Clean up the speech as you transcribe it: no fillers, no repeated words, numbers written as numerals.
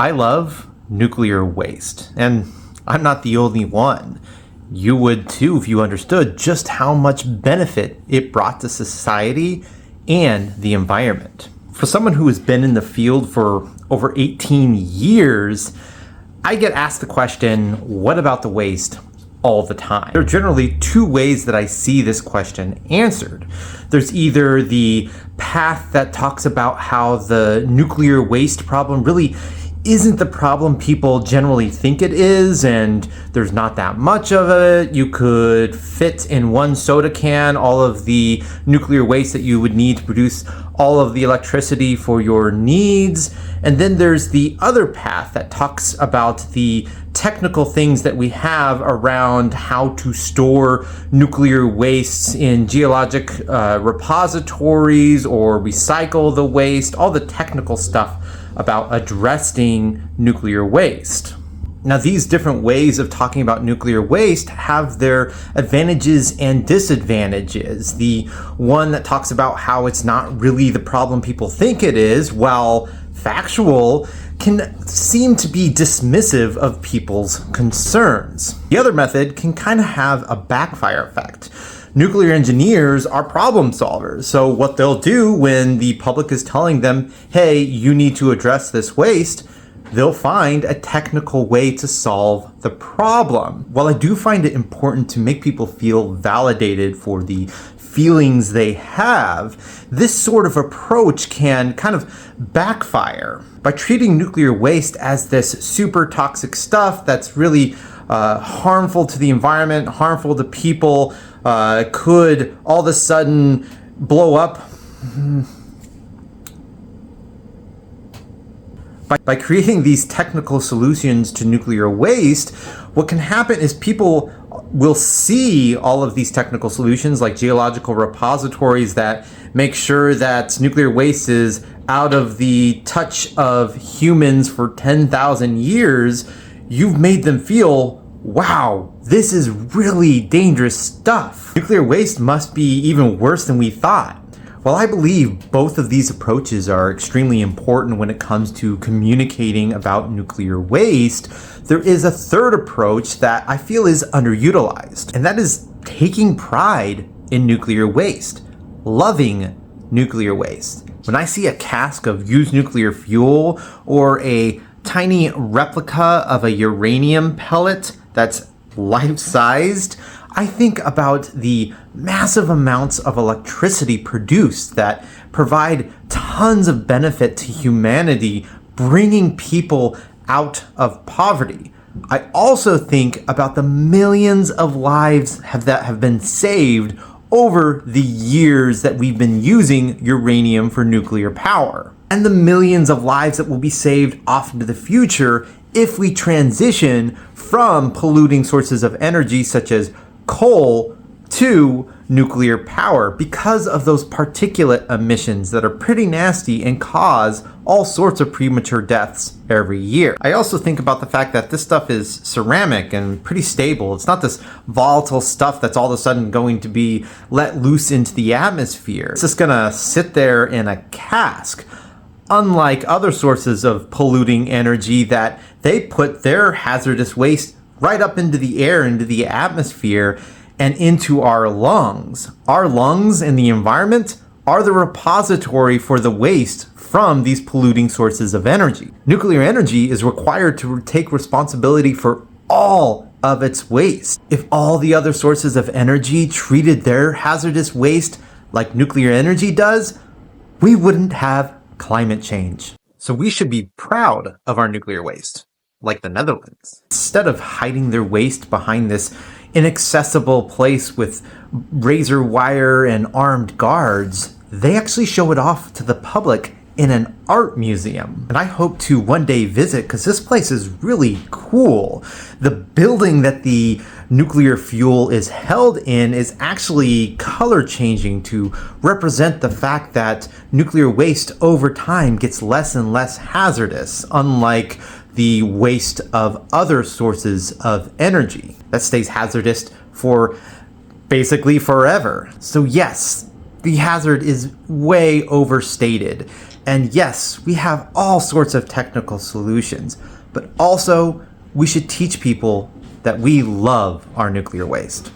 I love nuclear waste, and I'm not the only one. You would too if you understood just how much benefit it brought to society and the environment. For someone who has been in the field for over 18 years, I get asked the question, what about the waste? All the time. There are generally two ways that I see this question answered. There's either the path that talks about how the nuclear waste problem really isn't the problem people generally think it is, and there's not that much of it. You could fit in one soda can all of the nuclear waste that you would need to produce all of the electricity for your needs. And then there's the other path that talks about the technical things that we have around how to store nuclear wastes in geologic repositories or recycle the waste, all the technical stuff about addressing nuclear waste. Now, these different ways of talking about nuclear waste have their advantages and disadvantages. The one that talks about how it's not really the problem people think it is, while factual, can seem to be dismissive of people's concerns. The other method can kind of have a backfire effect. Nuclear engineers are problem solvers, so what they'll do when the public is telling them, hey, you need to address this waste, they'll find a technical way to solve the problem. While I do find it important to make people feel validated for the feelings they have, this sort of approach can kind of backfire. By treating nuclear waste as this super toxic stuff that's really harmful to the environment, harmful to people, could all of a sudden blow up. By creating these technical solutions to nuclear waste, what can happen is people will see all of these technical solutions like geological repositories that make sure that nuclear waste is out of the touch of humans for 10,000 years. You've made them feel, wow, this is really dangerous stuff. Nuclear waste must be even worse than we thought. While I believe both of these approaches are extremely important when it comes to communicating about nuclear waste, there is a third approach that I feel is underutilized, and that is taking pride in nuclear waste, loving nuclear waste. When I see a cask of used nuclear fuel or a tiny replica of a uranium pellet that's life-sized, I think about the massive amounts of electricity produced that provide tons of benefit to humanity, bringing people out of poverty. I also think about the millions of lives that have been saved over the years that we've been using uranium for nuclear power, and the millions of lives that will be saved off into the future if we transition from polluting sources of energy such as coal to nuclear power because of those particulate emissions that are pretty nasty and cause all sorts of premature deaths every year. I also think about the fact that this stuff is ceramic and pretty stable. It's not this volatile stuff that's all of a sudden going to be let loose into the atmosphere. It's just gonna sit there in a cask. Unlike other sources of polluting energy that they put their hazardous waste right up into the air, into the atmosphere, and into our lungs. Our lungs and the environment are the repository for the waste from these polluting sources of energy. Nuclear energy is required to take responsibility for all of its waste. If all the other sources of energy treated their hazardous waste like nuclear energy does, we wouldn't have climate change. So we should be proud of our nuclear waste, like the Netherlands. Instead of hiding their waste behind this inaccessible place with razor wire and armed guards, they actually show it off to the public in an art museum. And I hope to one day visit because this place is really cool. The building that the nuclear fuel is held in is actually color changing to represent the fact that nuclear waste over time gets less and less hazardous, unlike the waste of other sources of energy that stays hazardous for basically forever. So yes, the hazard is way overstated. And yes, we have all sorts of technical solutions, but also we should teach people that we love our nuclear waste.